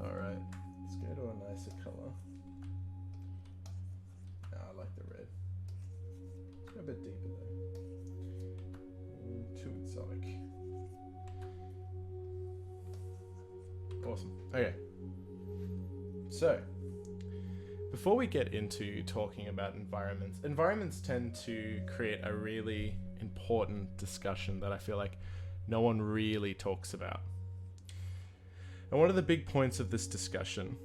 Alright, let's go to a nicer color. I like the red. A bit deeper though. Too exotic. Awesome. Okay. So, before we get into talking about environments tend to create a really important discussion that I feel like no one really talks about. And one of the big points of this discussion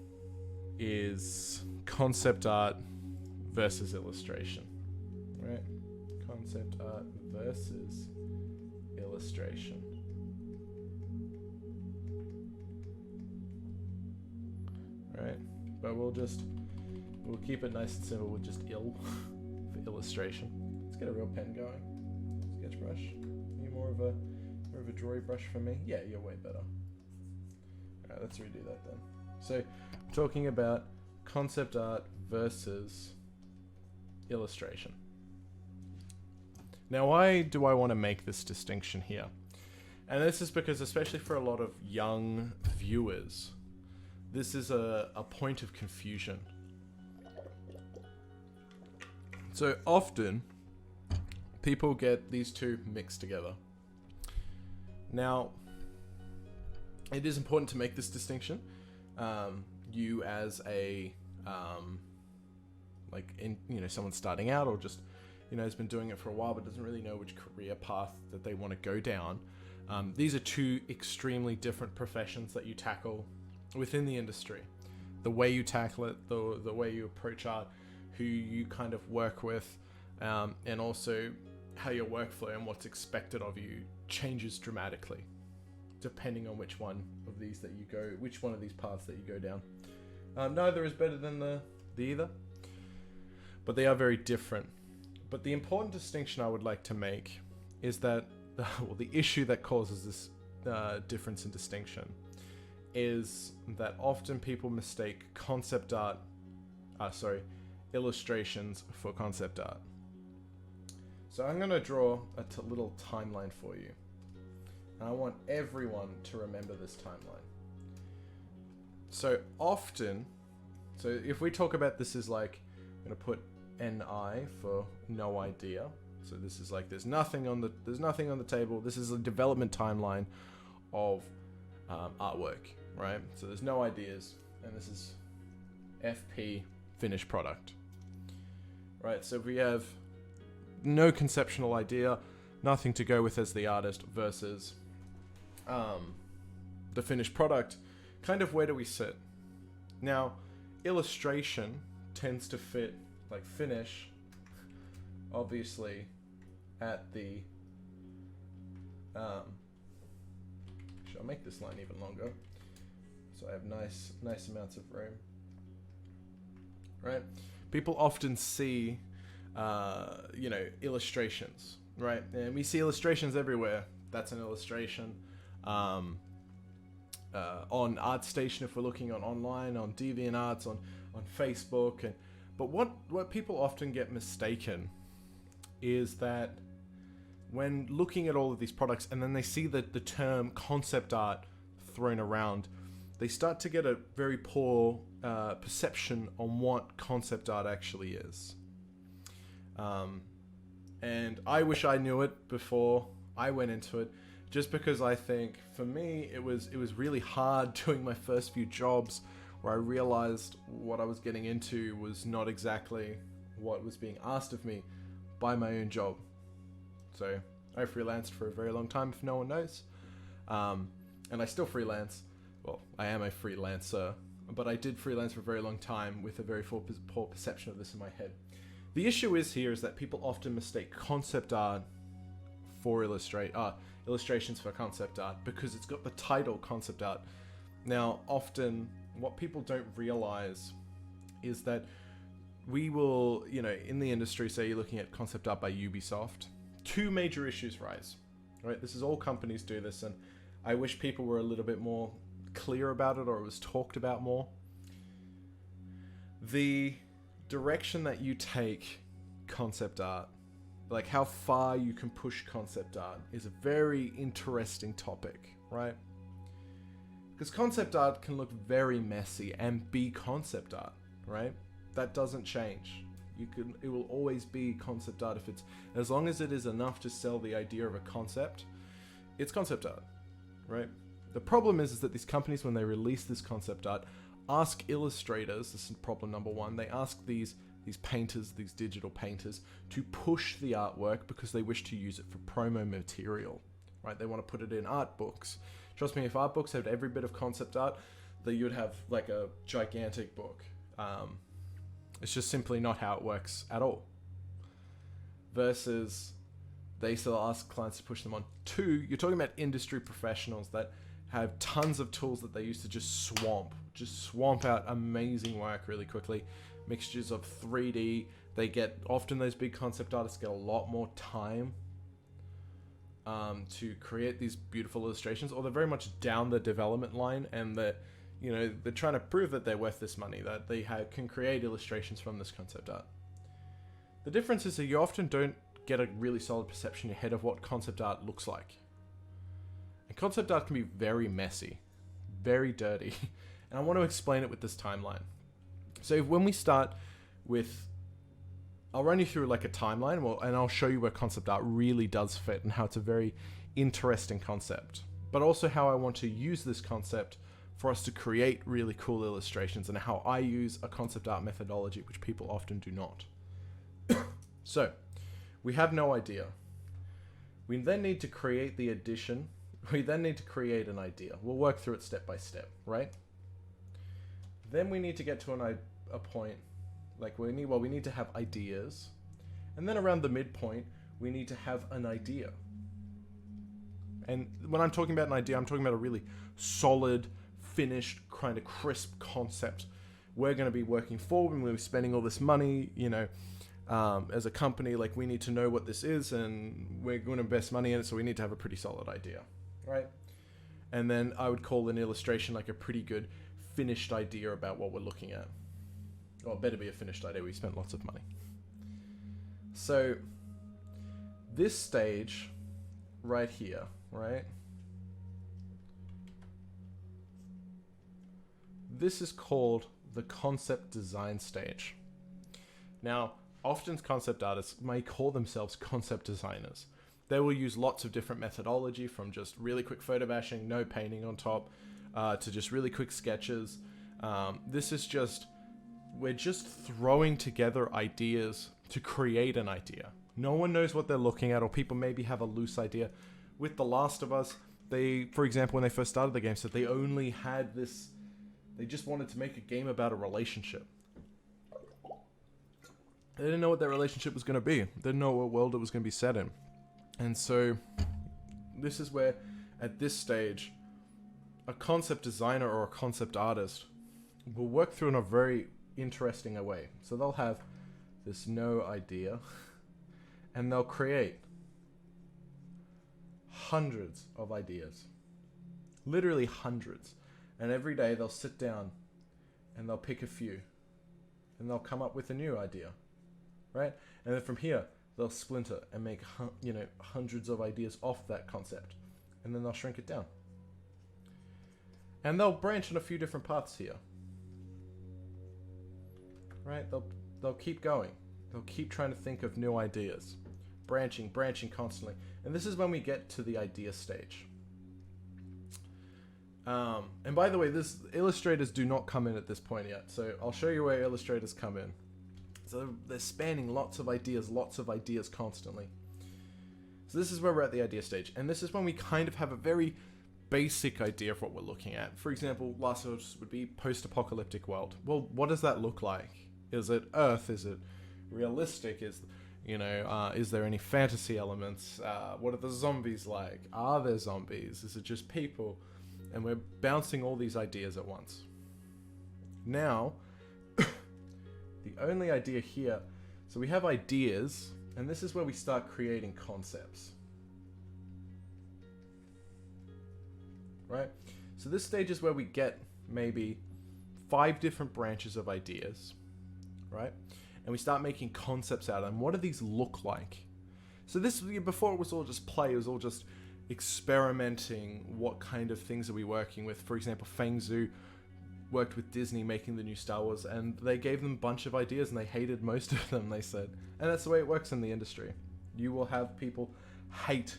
is concept art versus illustration, right? Concept art versus illustration. Right? But we'll keep it nice and simple with just ill for illustration. Let's get a real pen going. Sketch brush. You more of a drawy brush for me? Yeah, you're way better. Alright, let's redo that then. So, talking about concept art versus illustration. Now, why do I want to make this distinction here? And this is because, especially for a lot of young viewers, this is a point of confusion. So often, people get these two mixed together. Now, it is important to make this distinction. You as a, someone starting out or just, has been doing it for a while but doesn't really know which career path that they want to go down. These are two extremely different professions that you tackle within the industry. The way you tackle it, the way you approach art, who you kind of work with, and also how your workflow and what's expected of you changes dramatically depending on which one of these paths that you go down. Neither is better than the either, but they are very different. But the important distinction I would like to make is that the issue that causes this difference in distinction is that often people mistake illustrations for concept art. So I'm going to draw a little timeline for you. And I want everyone to remember this timeline. So if we talk about this as like, I'm going to put NI for no idea. So this is like, there's nothing on the table. This is a development timeline of artwork, right? So there's no ideas, and this is FP, finished product, right? So we have no conceptual idea, nothing to go with as the artist, versus the finished product. Kind of, where do we sit? Now, illustration tends to fit, like finish, obviously, at the I'll make this line even longer, so I have nice amounts of room. Right? People often see, illustrations, right? And we see illustrations everywhere. That's an illustration. On ArtStation, if we're looking online, on DeviantArts, on Facebook, but what people often get mistaken is that when looking at all of these products and then they see the term concept art thrown around, they start to get a very poor perception on what concept art actually is. And I wish I knew it before I went into it, just because I think for me it was really hard doing my first few jobs, where I realized what I was getting into was not exactly what was being asked of me by my own job. So I freelanced for a very long time, if no one knows. And I still freelance. Well, I am a freelancer, but I did freelance for a very long time with a very poor perception of this in my head. The issue is that people often mistake concept art for illustrations for concept art, because it's got the title concept art. Now, often what people don't realize is that we will, in the industry, say you're looking at concept art by Ubisoft, two major issues rise, right? This is, all companies do this, and I wish people were a little bit more clear about it, or it was talked about more. The direction that you take concept art, like how far you can push concept art, is a very interesting topic, right? Because concept art can look very messy and be concept art, right? That doesn't change. It will always be concept art if it's, as long as it is enough to sell the idea of a concept, it's concept art, right? The problem is that these companies, when they release this concept art, ask illustrators, this is problem number one, they ask these painters, these digital painters, to push the artwork because they wish to use it for promo material, right? They want to put it in art books. Trust me, if art books had every bit of concept art, that you'd have like a gigantic book. It's just simply not how it works at all. Versus, they still ask clients to push them on. Two, you're talking about industry professionals that have tons of tools that they use to just swamp out amazing work really quickly. Mixtures of 3D. They get, often those big concept artists get a lot more time to create these beautiful illustrations, or they're very much down the development line, and they're trying to prove that they're worth this money, that they can create illustrations from this concept art. The difference is that you often don't get a really solid perception in your head of what concept art looks like. And concept art can be very messy, very dirty, and I want to explain it with this timeline. So when we start with, I'll run you through like a timeline, and I'll show you where concept art really does fit and how it's a very interesting concept, but also how I want to use this concept for us to create really cool illustrations, and how I use a concept art methodology, which people often do not. So, we have no idea. We then need to create the addition. We then need to create an idea. We'll work through it step by step, right? Then we need to get to a point, like we need to have ideas. And then around the midpoint, we need to have an idea. And when I'm talking about an idea, I'm talking about a really solid, finished, kind of crisp concept. We're going to be working forward, and we're spending all this money, as a company, like we need to know what this is, and we're going to invest money in it, so we need to have a pretty solid idea, right? And then I would call an illustration like a pretty good finished idea about what we're looking at. Or it better be a finished idea, we spent lots of money. So this stage right here, right? This is called the concept design stage. Now, often concept artists may call themselves concept designers. They will use lots of different methodology, from just really quick photobashing, no painting on top, to just really quick sketches. We're just throwing together ideas to create an idea. No one knows what they're looking at, or people maybe have a loose idea. With The Last of Us, they, for example, when they first started the game, said they only had this, they just wanted to make a game about a relationship. They didn't know what that relationship was going to be. They didn't know what world it was going to be set in. And so this is where, at this stage, a concept designer or a concept artist will work through in a very interesting way. So they'll have this no idea, and they'll create hundreds of ideas. Literally hundreds. And every day they'll sit down and they'll pick a few, and they'll come up with a new idea. Right? And then from here, they'll splinter and make, hundreds of ideas off that concept. And then they'll shrink it down. And they'll branch on a few different paths here. Right? They'll keep going. They'll keep trying to think of new ideas. Branching constantly. And this is when we get to the idea stage. And by the way, illustrators do not come in at this point yet. So I'll show you where illustrators come in. So they're spanning lots of ideas constantly. So this is where we're at the idea stage. And this is when we kind of have a very basic idea of what we're looking at. For example, Last of Us would be post-apocalyptic world. Well, what does that look like? Is it Earth? Is it realistic? Is there any fantasy elements? What are the zombies like? Are there zombies? Is it just people? And we're bouncing all these ideas at once. Now, the only idea here, so we have ideas, and this is where we start creating concepts. Right? So this stage is where we get maybe 5 different branches of ideas, right? And we start making concepts out of them. What do these look like? So this, before it was all just play, it was all just, experimenting. What kind of things are we working with? For example, Fangzoo worked with Disney making the new Star Wars, and they gave them a bunch of ideas and they hated most of them, they said. And that's the way it works in the industry. You will have people hate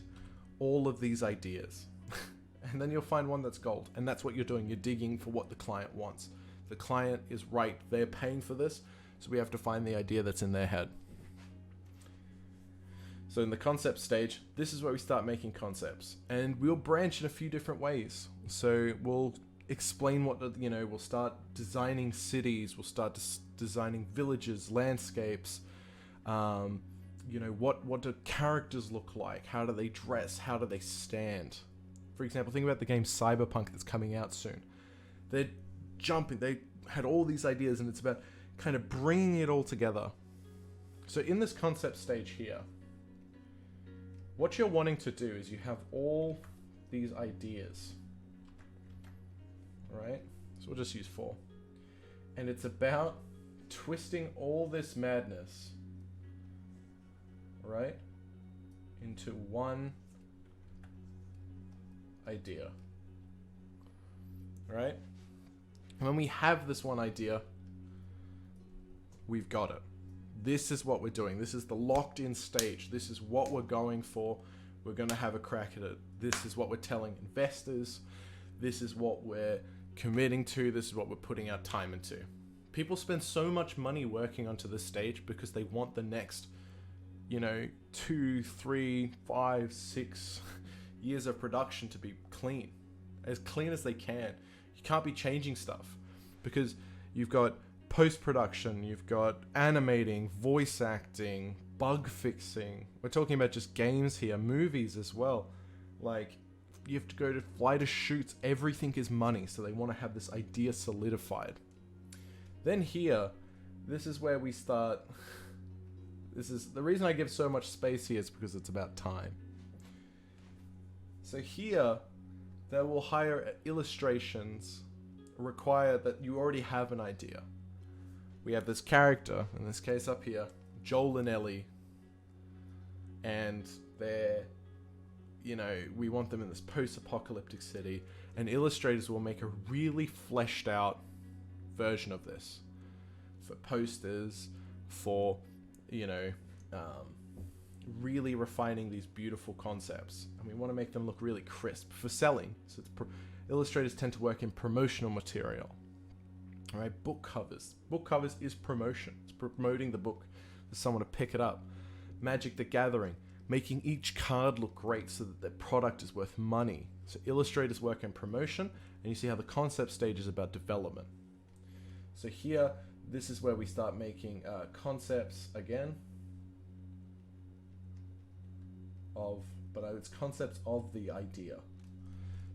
all of these ideas. And then you'll find one that's gold. And that's what you're doing. You're digging for what the client wants. The client is right. They're paying for this. So we have to find the idea that's in their head. So in the concept stage, this is where we start making concepts. And we'll branch in a few different ways. So we'll explain what, we'll start designing cities. We'll start designing villages, landscapes. What do characters look like? How do they dress? How do they stand? For example, think about the game Cyberpunk that's coming out soon. They're jumping. They had all these ideas, and it's about kind of bringing it all together. So in this concept stage here, what you're wanting to do is you have all these ideas, right? So we'll just use 4. And it's about twisting all this madness, right, into one idea, right? And when we have this one idea, we've got it. This is what we're doing. This is the locked in stage. This is what we're going for. We're going to have a crack at it. This is what we're telling investors. This is what we're committing to. This is what we're putting our time into. People spend so much money working onto this stage because they want the next, 2, 3, 5, 6 years of production to be clean as they can. You can't be changing stuff because you've got post-production, you've got animating, voice acting, bug fixing. We're talking about just games here, movies as well. Like, you have to go to fly to shoots. Everything is money, so they want to have this idea solidified. Then here, this is where we start. This is the reason I give so much space here is because it's about time. So here, they will hire illustrations, require that you already have an idea. We have this character, in this case up here, Joel and Ellie, and they're, we want them in this post-apocalyptic city, and illustrators will make a really fleshed out version of this for posters, for, really refining these beautiful concepts, and we want to make them look really crisp for selling. So illustrators tend to work in promotional material. All right, book covers. Book covers is promotion. It's promoting the book for someone to pick it up. Magic the Gathering, making each card look great so that their product is worth money. So illustrators work in promotion, and you see how the concept stage is about development. So here, this is where we start making concepts again. But it's concepts of the idea.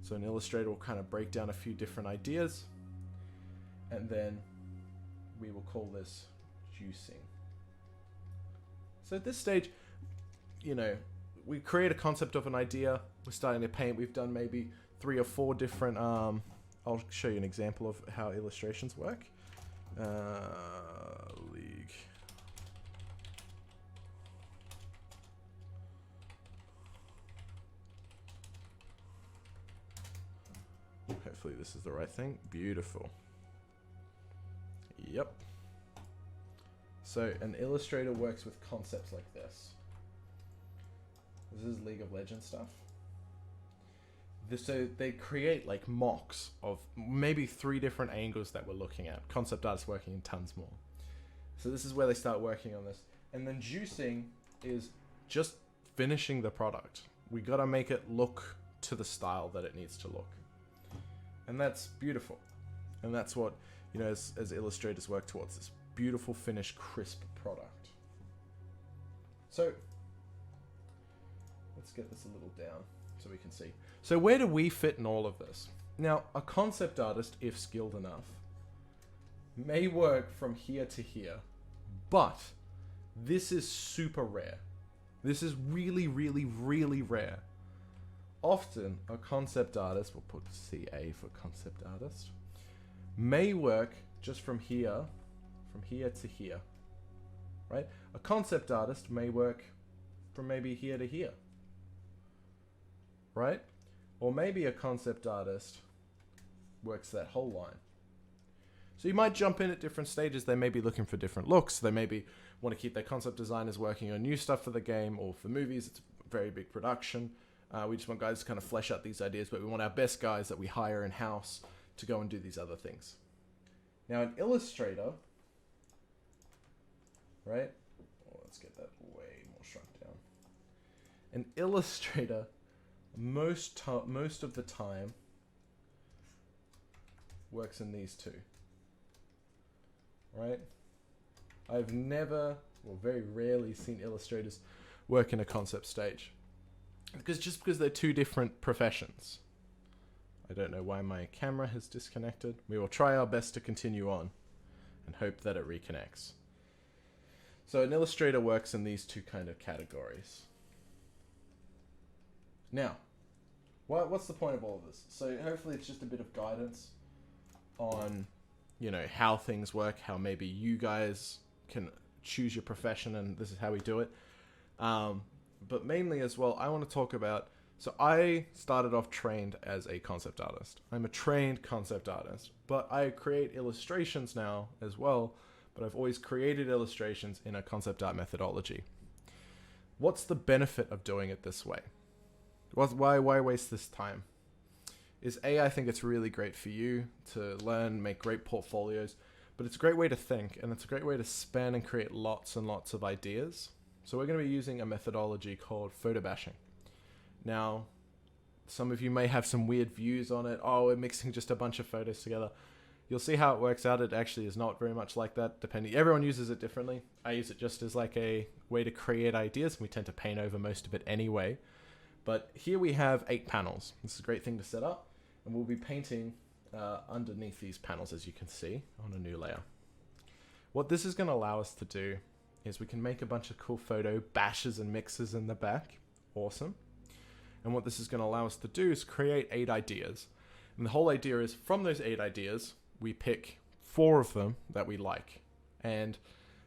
So an illustrator will kind of break down a few different ideas, and then we will call this juicing. So at this stage, we create a concept of an idea. We're starting to paint. We've done maybe 3 or 4 different. I'll show you an example of how illustrations work. League. Hopefully this is the right thing. Beautiful. Yep. So an illustrator works with concepts like this. This is League of Legends stuff. So they create like mocks of maybe 3 different angles that we're looking at. Concept artists working in tons more. So this is where they start working on this. And then juicing is just finishing the product. We gotta make it look to the style that it needs to look. And that's beautiful. And that's what, as illustrators work towards, this beautiful, finished, crisp product. So let's get this a little down so we can see. So where do we fit in all of this? Now, a concept artist, if skilled enough, may work from here to here, but this is super rare. This is really, really, really rare. Often, a concept artist, we'll put CA for concept artist, may work just from here to here, right? A concept artist may work from maybe here to here, right? Or maybe a concept artist works that whole line. So you might jump in at different stages. They may be looking for different looks. They maybe want to keep their concept designers working on new stuff for the game, or for movies, it's a very big production. We just want guys to kind of flesh out these ideas, but we want our best guys that we hire in-house to go and do these other things. Now, an illustrator, right? Oh, let's get that way more shrunk down. An illustrator, most of the time, works in these two, right? I've never, or very rarely, seen illustrators work in a concept stage. Because they're two different professions. I don't know why my camera has disconnected. We will try our best to continue on and hope that it reconnects. So an illustrator works in these two kind of categories. Now, what's the point of all of this? So hopefully it's just a bit of guidance on, you know, how things work, how maybe you guys can choose your profession, and this is how we do it. But mainly as well, I want to talk about, so I started off trained as a concept artist. I'm a trained concept artist, but I create illustrations now as well, but I've always created illustrations in a concept art methodology. What's the benefit of doing it this way? Why waste this time? I think it's really great for you to learn, make great portfolios, but it's a great way to think, and it's a great way to span and create lots and lots of ideas. So we're going to be using a methodology called photobashing. Now, some of you may have some weird views on it. Oh, we're mixing just a bunch of photos together. You'll see how it works out. It actually is not very much like that, everyone uses it differently. I use it just as like a way to create ideas, and we tend to paint over most of it anyway. But here we have 8 panels. This is a great thing to set up, and we'll be painting underneath these panels, as you can see, on a new layer. What this is going to allow us to do is we can make a bunch of cool photo bashes and mixes in the back. Awesome. And what this is going to allow us to do is create 8 ideas. And the whole idea is, from those 8 ideas, we pick 4 of them that we like. And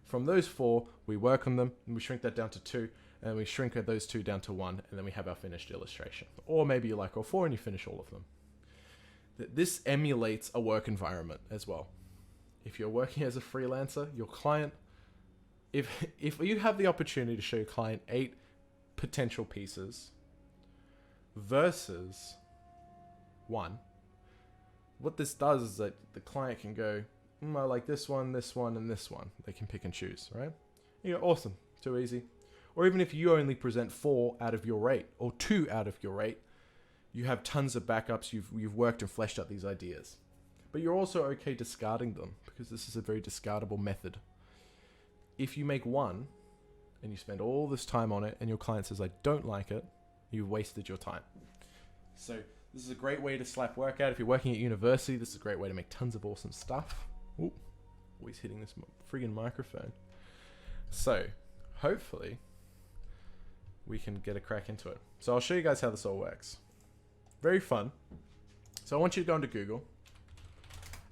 from those 4, we work on them, and we shrink that down to 2, and we shrink those 2 down to 1, and then we have our finished illustration. Or maybe you like all 4 and you finish all of them. This emulates a work environment as well. If you're working as a freelancer, your client, if you have the opportunity to show your client 8 potential pieces versus 1, what this does is that the client can go, I like this one, and this one. They can pick and choose, right? You go, awesome, too easy. Or even if you only present 4 out of your 8, or 2 out of your 8, you have tons of backups, you've worked and fleshed out these ideas. But you're also okay discarding them, because this is a very discardable method. If you make 1, and you spend all this time on it, and your client says, I don't like it, you've wasted your time. So this is a great way to slap work out. If you're working at university, this is a great way to make tons of awesome stuff. Ooh, always hitting this friggin' microphone. So, hopefully, we can get a crack into it. So I'll show you guys how this all works. Very fun. So I want you to go into Google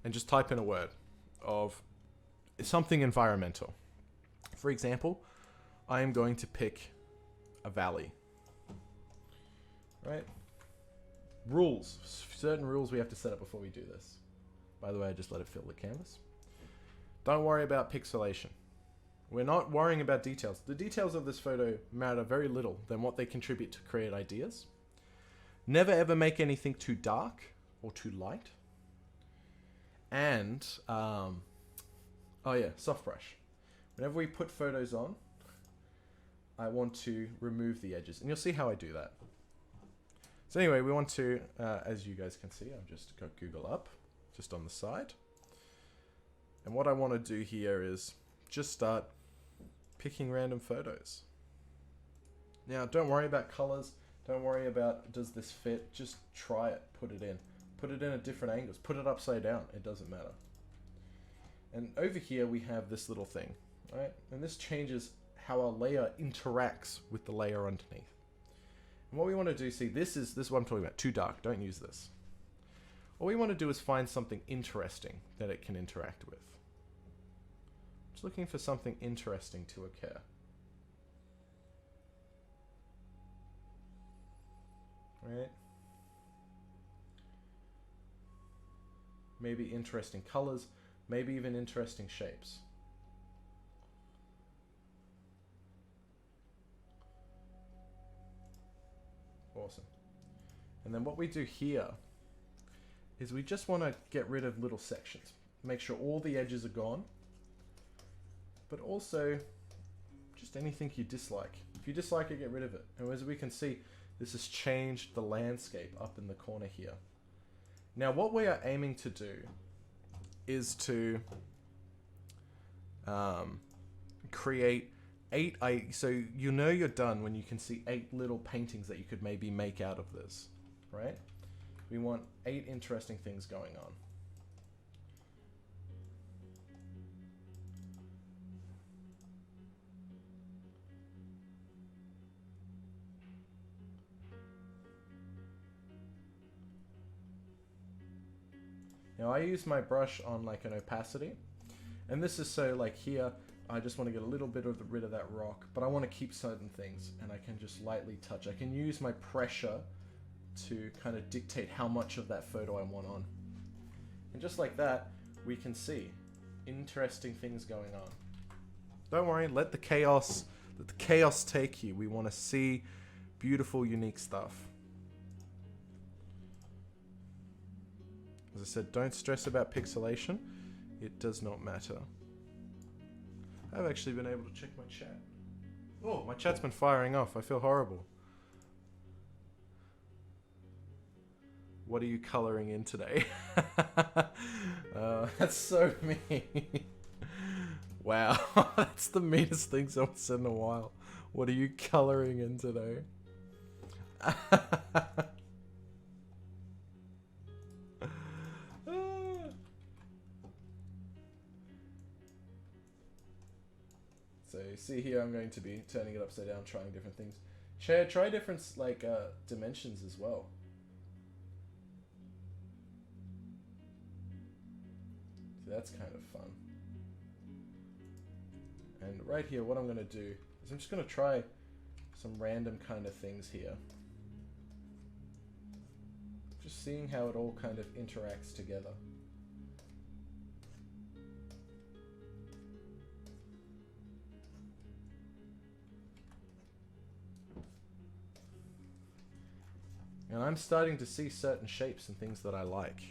and just type in a word of something environmental. For example, I am going to pick a valley. Right? Rules. Certain rules we have to set up before we do this. By the way, I just let it fill the canvas. Don't worry about pixelation. We're not worrying about details. The details of this photo matter very little than what they contribute to create ideas. Never ever make anything too dark or too light. And, oh yeah, soft brush. Whenever we put photos on, I want to remove the edges. And you'll see how I do that. So anyway, we want to, as you guys can see, I've just got Google up, just on the side. And what I want to do here is just start picking random photos. Now, don't worry about colors. Don't worry about, does this fit? Just try it. Put it in. Put it in at different angles. Put it upside down. It doesn't matter. And over here, we have this little thing, right? And this changes how our layer interacts with the layer underneath. And what we want to do, see, this is what I'm talking about. Too dark. Don't use this. All we want to do is find something interesting that it can interact with. Just looking for something interesting to occur. right? Maybe interesting colors, maybe even interesting shapes. Awesome. And then what we do here is we just want to get rid of little sections. Make sure all the edges are gone, but also just anything you dislike. If you dislike it, get rid of it. And as we can see, this has changed the landscape up in the corner here. Now what we are aiming to do is to create 8, so you know you're done when you can see 8 little paintings that you could maybe make out of this, right? We want 8 interesting things going on. Now I use my brush on like an opacity, and this is so like here, I just want to get a little bit of rid of that rock, but I want to keep certain things, and I can just lightly touch. I can use my pressure to kind of dictate how much of that photo I want on. And just like that, we can see interesting things going on. Don't worry, let the chaos take you. We want to see beautiful, unique stuff. As I said, don't stress about pixelation. It does not matter. I've actually been able to check my chat. Oh, my chat's been firing off. I feel horrible. What are you coloring in today? That's so mean. Wow, that's the meanest thing someone said in a while. What are you coloring in today? So see here, I'm going to be turning it upside down, trying different things. Try different like dimensions as well. So that's kind of fun. And right here, what I'm going to do is I'm just going to try some random kind of things here. Just seeing how it all kind of interacts together. And I'm starting to see certain shapes and things that I like.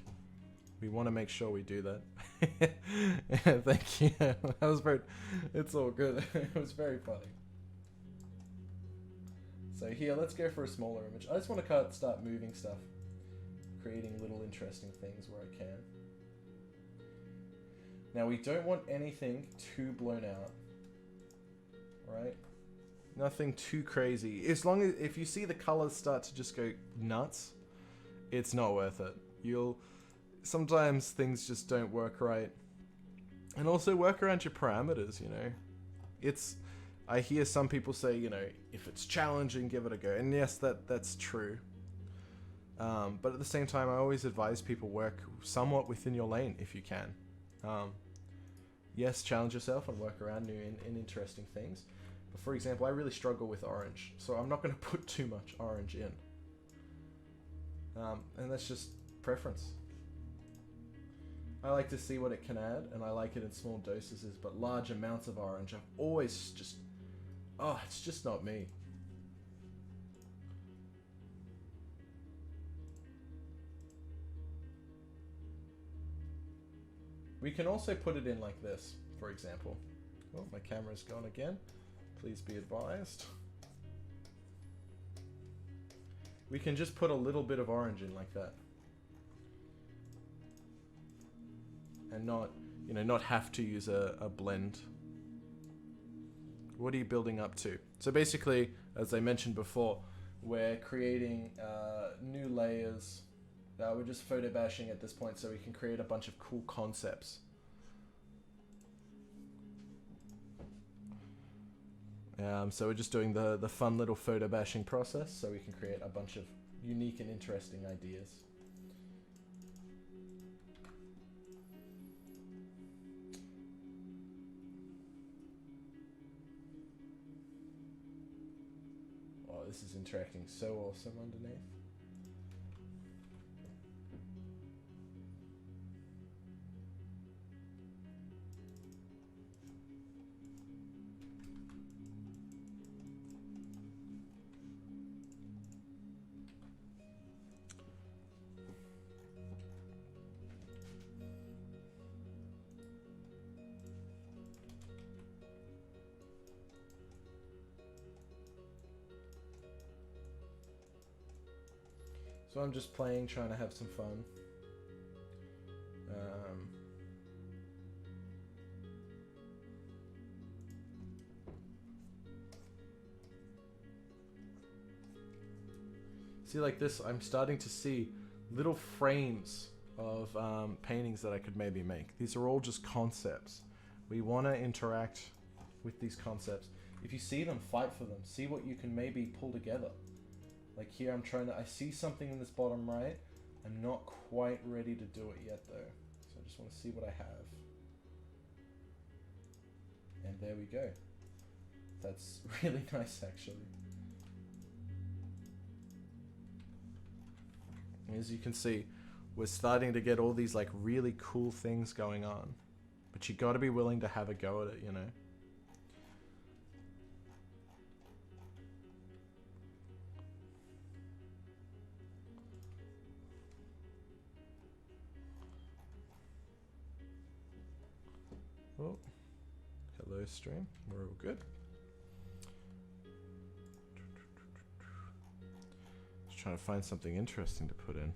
We want to make sure we do that. Thank you. That was very, it's all good. It was very funny. So here, let's go for a smaller image. I just want to start moving stuff. Creating little interesting things where I can. Now we don't want anything too blown out. Right? Nothing too crazy. As long as, if you see the colors start to just go nuts, it's not worth it. Sometimes things just don't work right. And also work around your parameters, you know. I hear some people say, you know, if it's challenging, give it a go. And yes, that's true. But at the same time, I always advise people work somewhat within your lane if you can. Yes, challenge yourself and work around new and interesting things. But for example, I really struggle with orange, so I'm not going to put too much orange in. And that's just preference. I like to see what it can add, and I like it in small dosages, but large amounts of orange, I've always just... Oh, it's just not me. We can also put it in like this, for example. Oh, my camera's gone again. Please be advised. We can just put a little bit of orange in like that. And not, you know, not have to use a blend. What are you building up to? So basically, as I mentioned before, we're creating new layers. We're just photobashing at this point so we can create a bunch of cool concepts. So we're just doing the fun little photobashing process so we can create a bunch of unique and interesting ideas. Oh, this is interacting so awesome underneath. So I'm just playing, trying to have some fun. See, like this, I'm starting to see little frames of paintings that I could maybe make. These are all just concepts. We want to interact with these concepts. If you see them, fight for them. See what you can maybe pull together. Like here, I see something in this bottom right. I'm not quite ready to do it yet though. So I just want to see what I have. And there we go. That's really nice actually. As you can see, we're starting to get all these like really cool things going on. But you got to be willing to have a go at it, you know. Oh, hello stream. We're all good. Just trying to find something interesting to put in.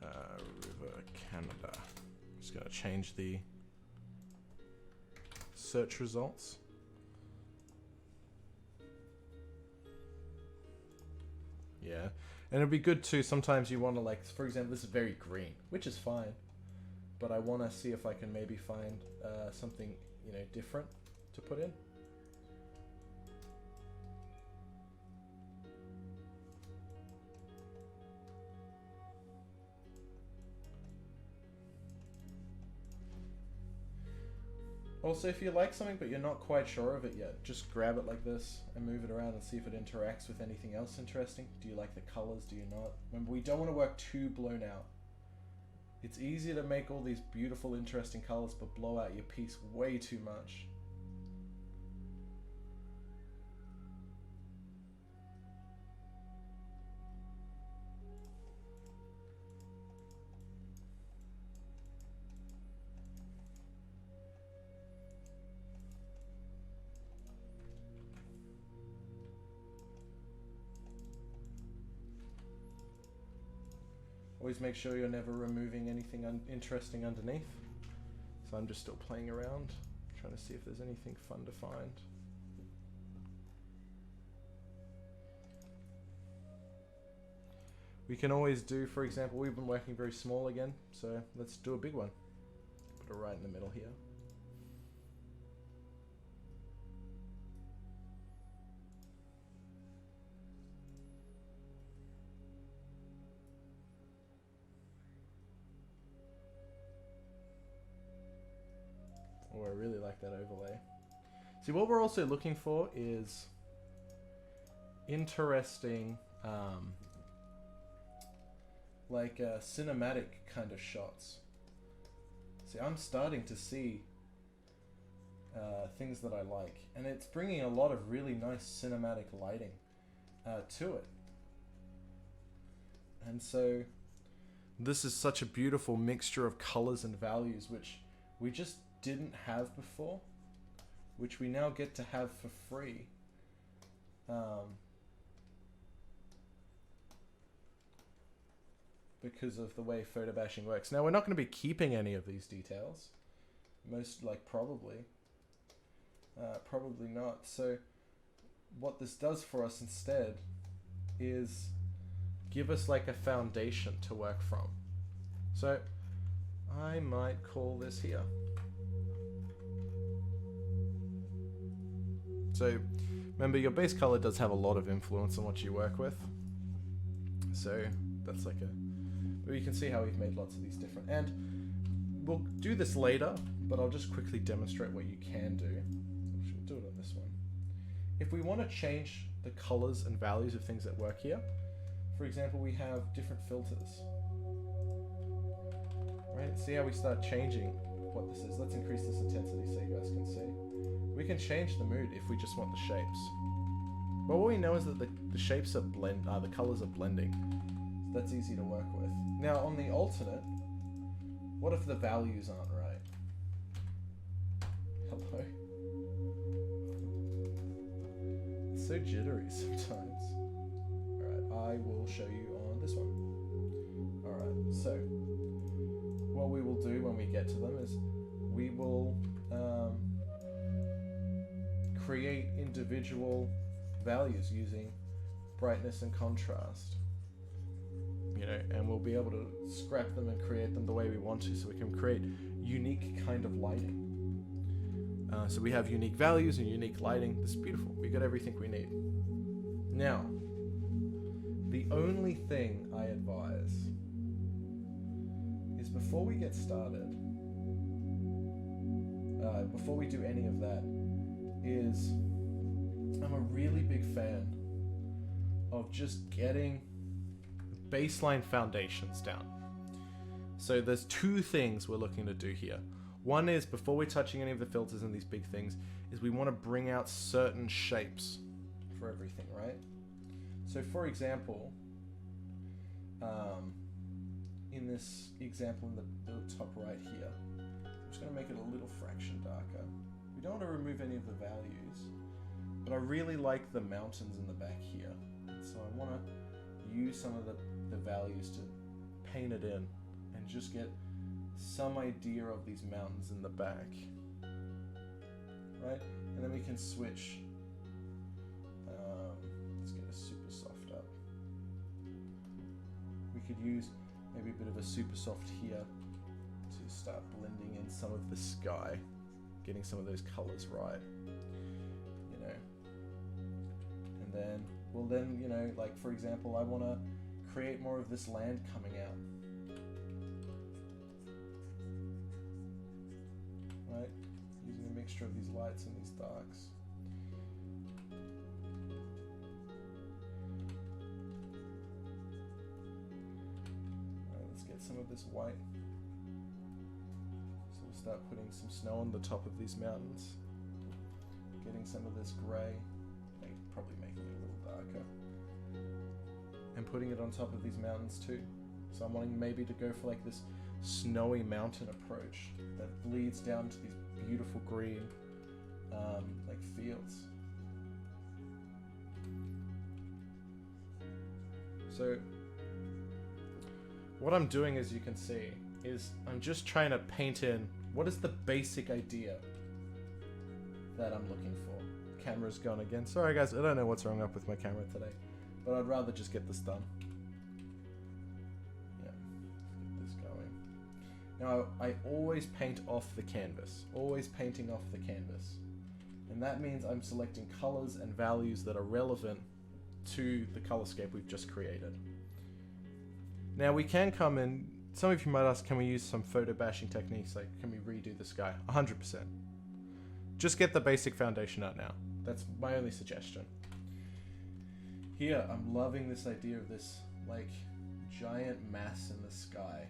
River Canada. Just gonna change the search results. Yeah, and it'd be good too, sometimes you want to like, for example, this is very green, which is fine, but I want to see if I can maybe find something, you know, different to put in. Also, if you like something but you're not quite sure of it yet, just grab it like this and move it around and see if it interacts with anything else interesting. Do you like the colors? Do you not? Remember, we don't want to work too blown out. It's easy to make all these beautiful, interesting colors but blow out your piece way too much. Always make sure you're never removing anything interesting underneath. So I'm just still playing around, trying to see if there's anything fun to find. We can always do, for example, we've been working very small again, so let's do a big one. Put it right in the middle here. Oh, I really like that overlay. See, what we're also looking for is interesting, like cinematic kind of shots. See, I'm starting to see things that I like, and it's bringing a lot of really nice cinematic lighting to it. And so this is such a beautiful mixture of colors and values, which we just didn't have before, which we now get to have for free. Because of the way photobashing works. Now, we're not going to be keeping any of these details. Probably not. So what this does for us instead is give us like a foundation to work from. So I might call this here. So remember, your base color does have a lot of influence on what you work with. So that's like but you can see how we've made lots of these different, and we'll do this later, but I'll just quickly demonstrate what you can do. We'll do it on this one. If we want to change the colors and values of things that work here, for example, we have different filters. Right? See how we start changing what this is. Let's increase this intensity so you guys can see. We can change the mood if we just want the shapes. But what we know is that the shapes are the colors are blending. So that's easy to work with. Now on the alternate, What if the values aren't right? Hello? It's so jittery sometimes. Alright, I will show you on this one. Alright, so what we will do when we get to them is we will create individual values using brightness and contrast. You know, and we'll be able to scrap them and create them the way we want to, so we can create unique kind of lighting. So we have unique values and unique lighting. This is beautiful. We got everything we need. Now, the only thing I advise is before we get started, before we do any of that, is I'm a really big fan of just getting baseline foundations down. So there's two things we're looking to do here. One is, before we're touching any of the filters and these big things, is we want to bring out certain shapes for everything, right? So for example, in this example in the top right here, I'm just going to make it a little fraction darker. We don't want to remove any of the values, but I really like the mountains in the back here. So I want to use some of the values to paint it in and just get some idea of these mountains in the back, right? And then we can switch. Let's get a super soft up. We could use maybe a bit of a super soft here to start blending in some of the sky, getting some of those colors right, you know. And then, well then, you know, like for example, I want to create more of this land coming out. Right? Using a mixture of these lights and these darks. Alright, let's get some of this white. So we'll start putting some snow on the top of these mountains. Getting some of this grey, probably making it a little darker. And putting it on top of these mountains too. So I'm wanting maybe to go for like this snowy mountain approach that bleeds down to these beautiful green like fields. So what I'm doing, as you can see, is I'm just trying to paint in what is the basic idea that I'm looking for. Camera's gone again. Sorry guys, I don't know what's wrong up with my camera today, but I'd rather just get this done. Now, I always paint off the canvas, always painting off the canvas. And that means I'm selecting colors and values that are relevant to the colorscape we've just created. Now we can come in, some of you might ask, can we use some photobashing techniques, like can we redo the sky? 100%. Just get the basic foundation out now. That's my only suggestion. Here, I'm loving this idea of this like giant mass in the sky.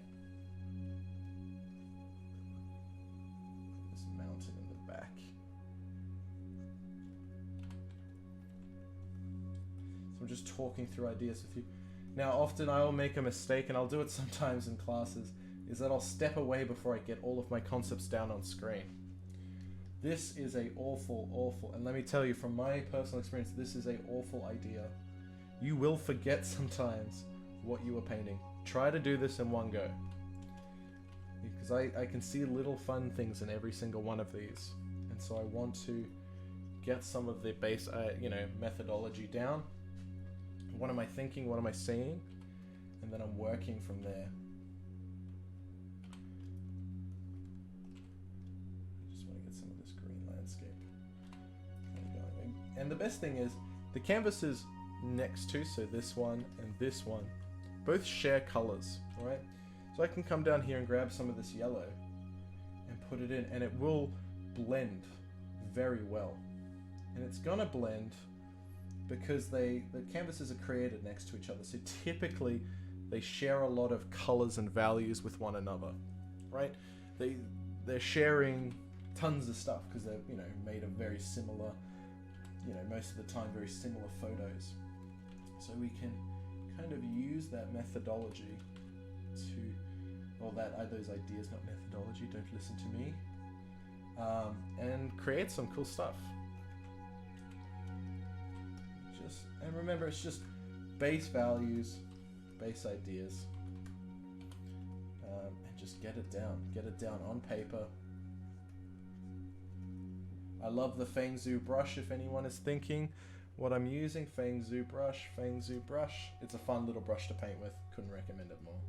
Mountain in the back. So I'm just talking through ideas with you. Now often I'll make a mistake, and I'll do it sometimes in classes, is that I'll step away before I get all of my concepts down on screen. This is a awful, and let me tell you from my personal experience, this is a awful idea. You will forget sometimes what you were painting. Try to do this in one go. Because I can see little fun things in every single one of these, and so I want to get some of the base, methodology down. What am I thinking? What am I seeing? And then I'm working from there. Just want to get some of this green landscape going. And the best thing is the canvases next to, so this one and this one, both share colors, right? So I can come down here and grab some of this yellow and put it in, and it will blend very well. And it's gonna blend because the canvases are created next to each other. So typically they share a lot of colors and values with one another, right? They're sharing tons of stuff because they're, you know, made of very similar, you know, most of the time very similar photos. So we can kind of use that methodology to or those ideas, not methodology, don't listen to me, and create some cool stuff. And remember, it's just base values, base ideas, and just get it down on paper. I love the Fangzoo brush, if anyone is thinking what I'm using. Fangzoo brush. It's a fun little brush to paint with. Couldn't recommend it more.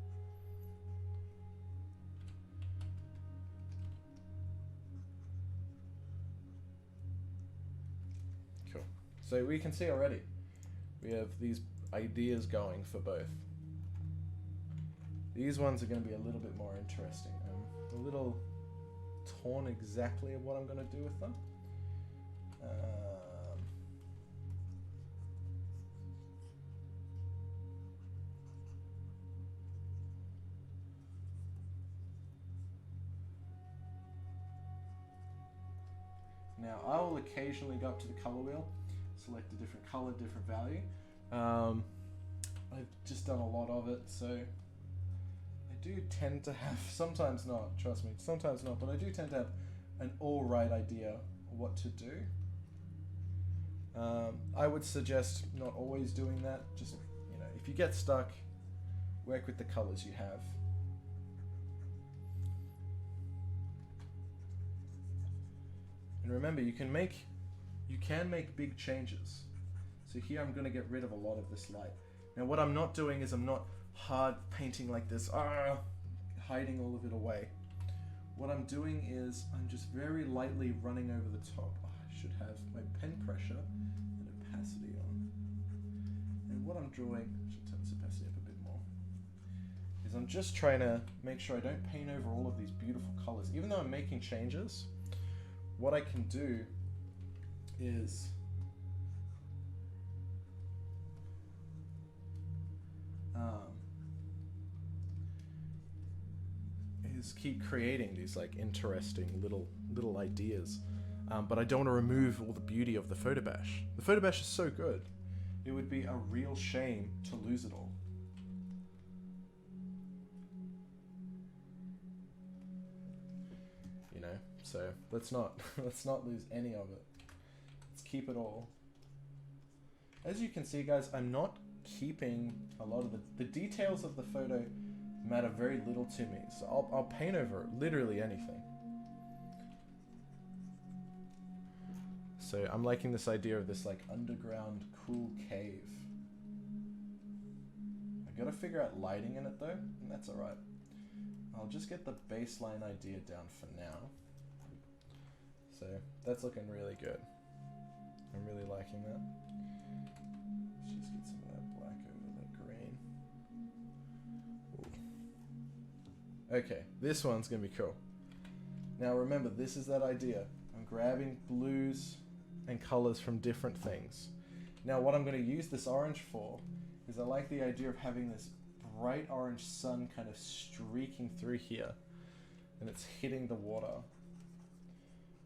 Cool. So we can see already, we have these ideas going for both. These ones are going to be a little bit more interesting. I'm a little torn exactly of what I'm going to do with them. Now I will occasionally go up to the color wheel, select a different color, different value. I've just done a lot of it, so I do tend to have, sometimes not, trust me, sometimes not, but I do tend to have an alright idea of what to do. I would suggest not always doing that. Just, you know, if you get stuck, work with the colors you have. And remember, you can make big changes. So here I'm going to get rid of a lot of this light. Now what I'm not doing is I'm not hard painting like this, hiding all of it away. What I'm doing is I'm just very lightly running over the top. I should have my pen pressure and opacity on. And what I'm drawing, I should turn this opacity up a bit more, is I'm just trying to make sure I don't paint over all of these beautiful colors. Even though I'm making changes, what I can do is keep creating these like interesting little ideas, but I don't want to remove all the beauty of the Photobash. The Photobash is so good, it would be a real shame to lose it all. You know, so let's not lose any of it. Let's keep it all. As you can see, guys, I'm not keeping a lot of the details of the photo matter very little to me, so I'll paint over literally anything. So I'm liking this idea of this like underground cool cave. I gotta figure out lighting in it though, and that's alright. I'll just get the baseline idea down for now. So that's looking really good. I'm really liking that. Let's just get some of that black over the green. Ooh. Okay, this one's gonna be cool. Now remember, this is that idea. I'm grabbing blues and colors from different things. Now what I'm gonna use this orange for is I like the idea of having this bright orange sun kind of streaking through here, and it's hitting the water.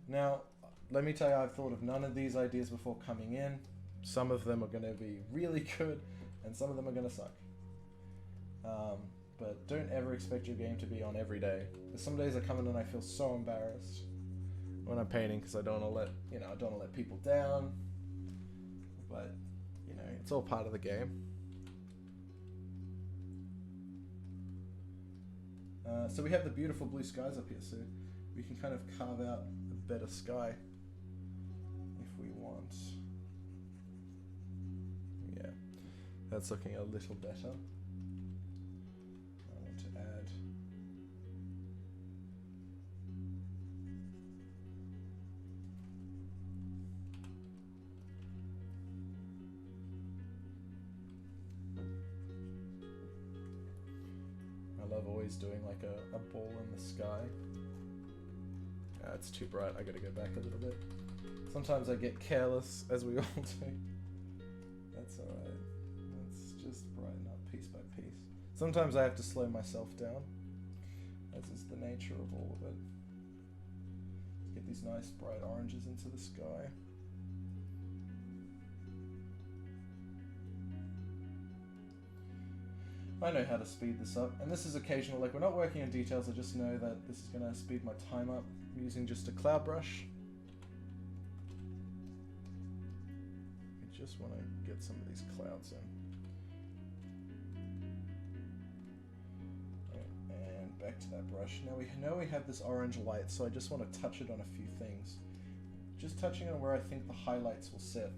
Now, let me tell you, I've thought of none of these ideas before coming in. Some of them are going to be really good, and some of them are going to suck. But don't ever expect your game to be on every day. There's some days I come in and I feel so embarrassed when I'm painting because I don't want to let, I don't want to let people down. But, it's all part of the game. So we have the beautiful blue skies up here, so we can kind of carve out a better sky if we want. Yeah, that's looking a little better. I want to add I love always doing like a ball in the sky. It's too bright, I gotta go back a little bit. Sometimes I get careless, as we all do. That's alright. Let's just brighten up piece by piece. Sometimes I have to slow myself down, as is the nature of all of it. Get these nice bright oranges into the sky. I know how to speed this up, and this is occasional, like we're not working on details, I just know that this is going to speed my time up using just a cloud brush. I just want to get some of these clouds in. And back to that brush. Now we know we have this orange light, so I just want to touch it on a few things. Just touching on where I think the highlights will sit.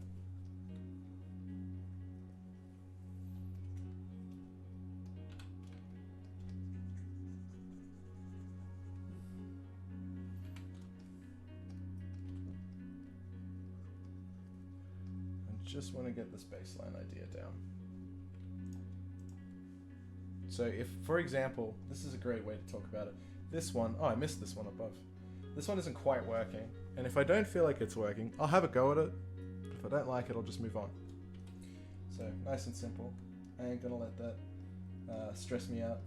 Just want to get this baseline idea down. So if, for example, this is a great way to talk about it. This one, oh, I missed this one above. This one isn't quite working. And if I don't feel like it's working, I'll have a go at it. If I don't like it, I'll just move on. So nice and simple. I ain't gonna let that stress me out.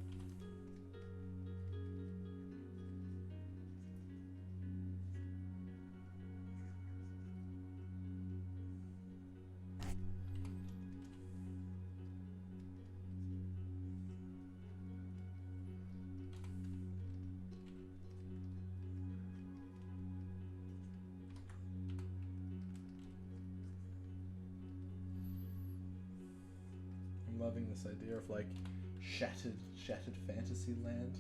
Loving this idea of like shattered fantasy land.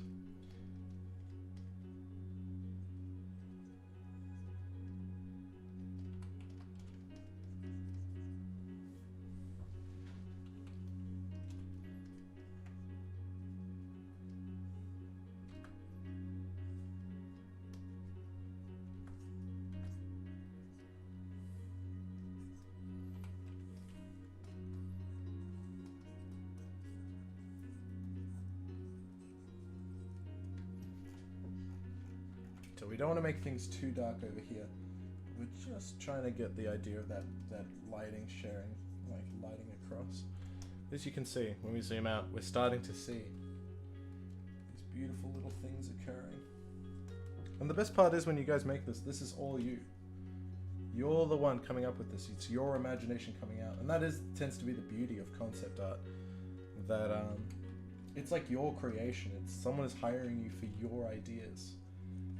So we don't want to make things too dark over here. We're just trying to get the idea of that lighting sharing, like lighting across. As you can see, when we zoom out, we're starting to see these beautiful little things occurring. And the best part is when you guys make this is all you. You're the one coming up with this. It's your imagination coming out. And that tends to be the beauty of concept art. That it's like your creation. It's someone is hiring you for your ideas.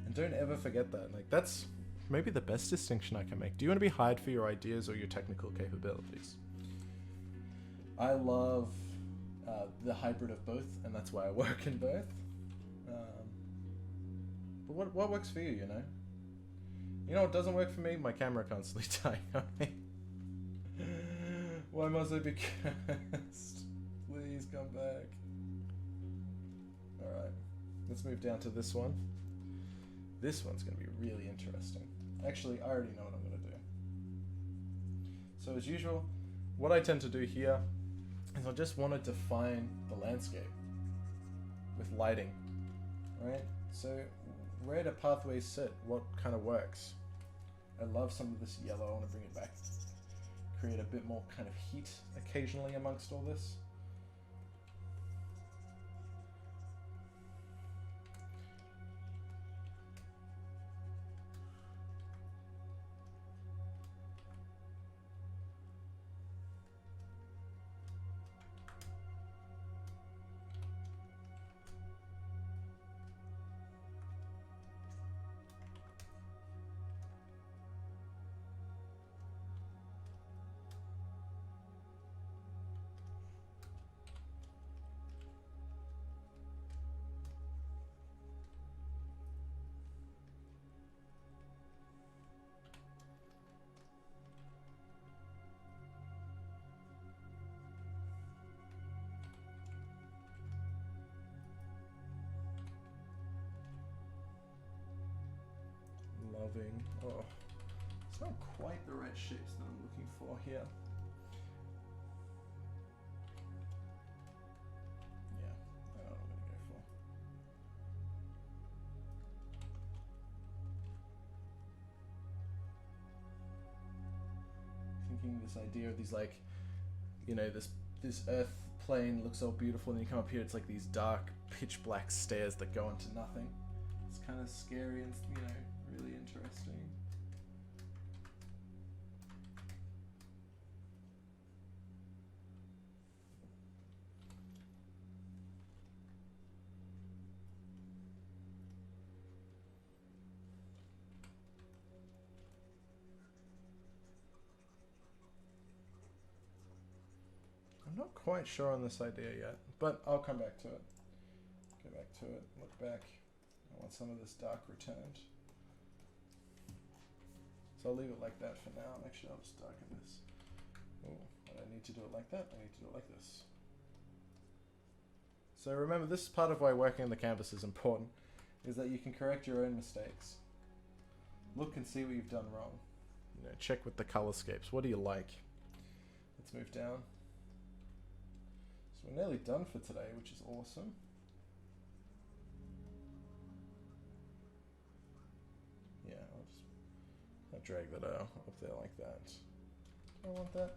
And don't ever forget that. Like, that's maybe the best distinction I can make. Do you want to be hired for your ideas or your technical capabilities? I love the hybrid of both, and that's why I work in both. But what works for you, you know? You know what doesn't work for me? My camera constantly dying on me. Why must I be cursed? Please come back. Alright, let's move down to this one. This one's going to be really interesting. Actually, I already know what I'm going to do. So as usual, what I tend to do here is I just want to define the landscape with lighting, right? So where do pathways sit? What kind of works? I love some of this yellow. I want to bring it back. Create a bit more kind of heat occasionally amongst all this. Oh, it's not quite the right shapes that I'm looking for here. Yeah, I know what I'm going to go for. Thinking this idea of these, like, you know, this earth plane looks so beautiful, and you come up here, it's like these dark, pitch black stairs that go into nothing. It's kind of scary and, you know, really interesting. not quite sure on this idea yet, but I'll come back to it. Go back to it, look back. I want some of this dark returned. So I'll leave it like that for now. Actually, I'll just darken this. Oh, I don't need to do it like that. I need to do it like this. So remember, this is part of why working on the canvas is important, is that you can correct your own mistakes. Look and see what you've done wrong. You know, check with the colorscapes. What do you like? Let's move down. So we're nearly done for today, which is awesome. Yeah, I'll drag that out up there like that. Do I want that?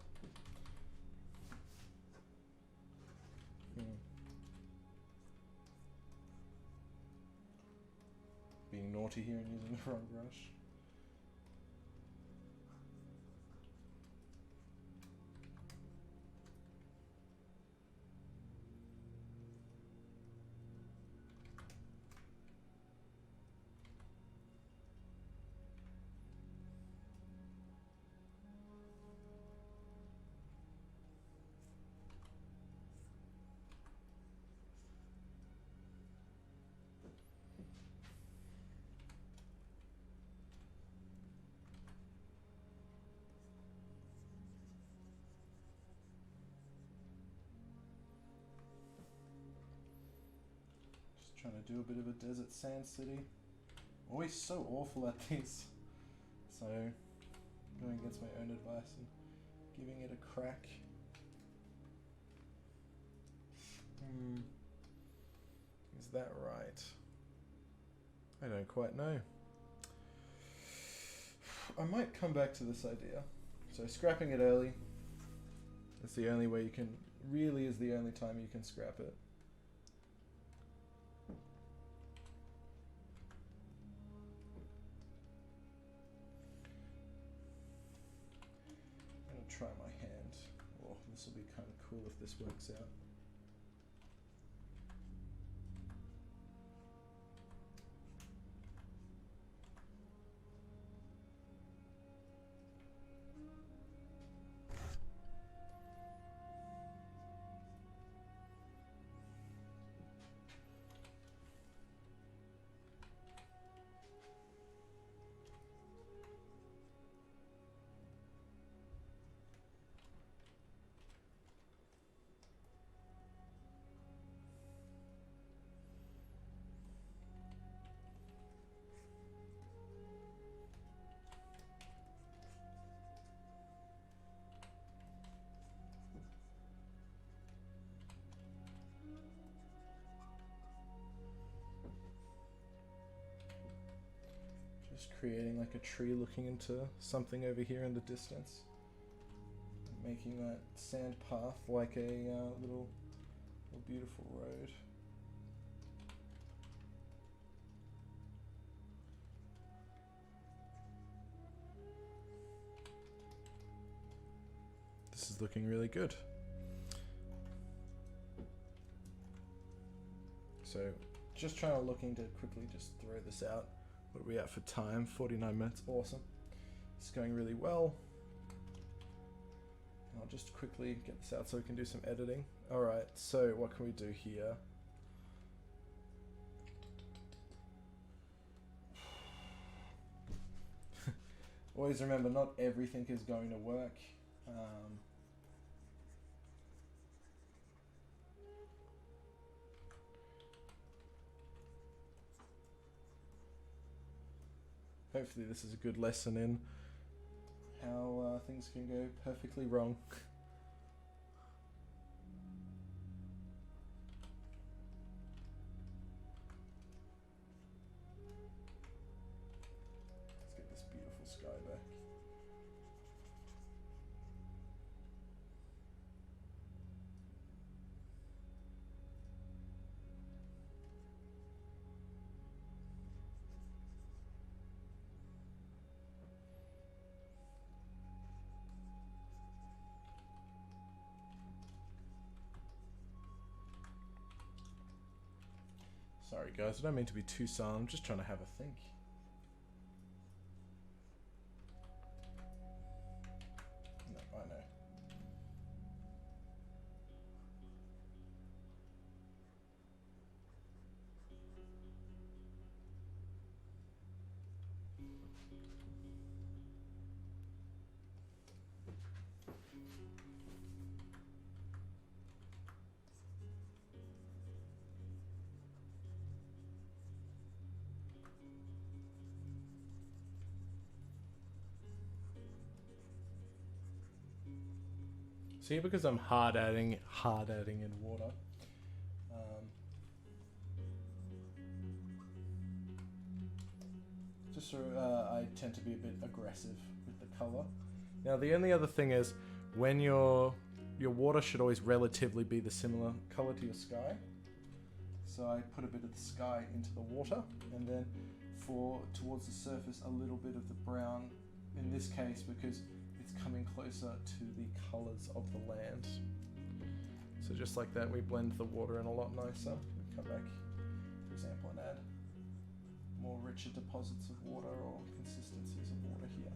Being naughty here and using the wrong brush. Trying to do a bit of a desert sand city. Always so awful at these. So, going against my own advice and giving it a crack. Is that right? I don't quite know. I might come back to this idea. So scrapping it early. It's the only way you can, really is the only time you can scrap it. Try my hand. Oh, this will be kind of cool if this works out. Just creating like a tree looking into something over here in the distance. Making that sand path like a little beautiful road. This is looking really good. So just looking to quickly just throw this out. What are we at for time? 49 minutes. Awesome. It's going really well. And I'll just quickly get this out so we can do some editing. Alright, so what can we do here? Always remember, not everything is going to work. Hopefully this is a good lesson in how things can go perfectly wrong. Let's get this beautiful sky back. Sorry guys, I don't mean to be too silent, I'm just trying to have a think. No, I know. See, because I'm hard adding in water. Just so I tend to be a bit aggressive with the color. Now the only other thing is, when your water should always relatively be the similar color to your sky. So I put a bit of the sky into the water, and then towards the surface a little bit of the brown, in this case because it's coming closer to the colors of the land. So just like that, we blend the water in a lot nicer. We come back, for example, and add more richer deposits of water or consistencies of water here.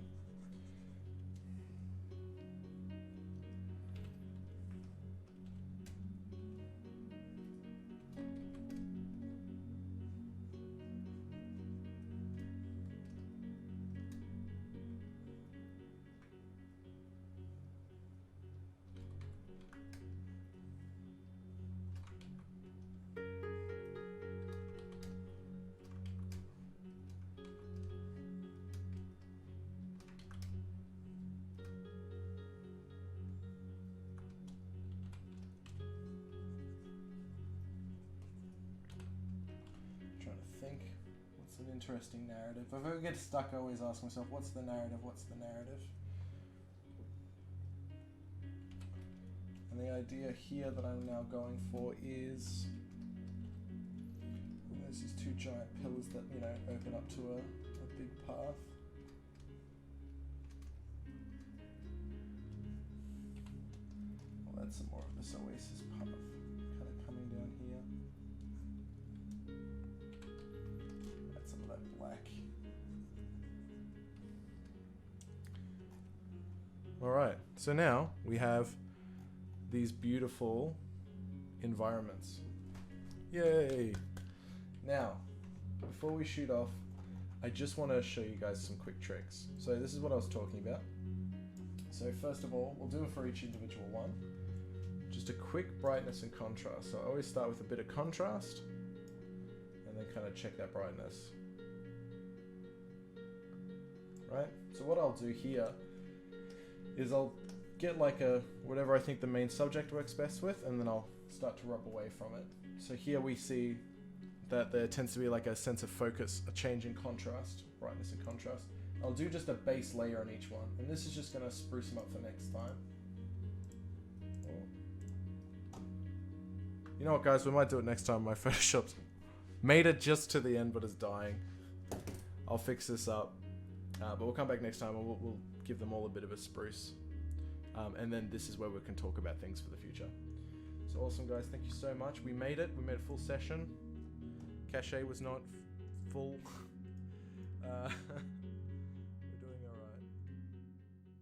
Think what's an interesting narrative. If I ever get stuck, I always ask myself, what's the narrative? What's the narrative? And the idea here that I'm now going for is, there's these two giant pillars that, you know, open up to a big path. I'll add some more of this oasis path, kind of coming down here. Some of that black. Alright, so now we have these beautiful environments. Yay! Now, before we shoot off, I just want to show you guys some quick tricks. So this is what I was talking about. So first of all, we'll do it for each individual one. Just a quick brightness and contrast. So I always start with a bit of contrast, and then kind of check that brightness. Right? So what I'll do here is I'll get like whatever I think the main subject works best with, and then I'll start to rub away from it. So here we see that there tends to be like a sense of focus, a change in contrast, brightness and contrast. I'll do just a base layer on each one, and this is just going to spruce them up for next time. You know what, guys, we might do it next time. My Photoshop's made it just to the end but is dying. I'll fix this up, but we'll come back next time and we'll give them all a bit of a spruce, and then this is where we can talk about things for the future. So awesome, guys, thank you so much. We made it a full session. Cache was not full.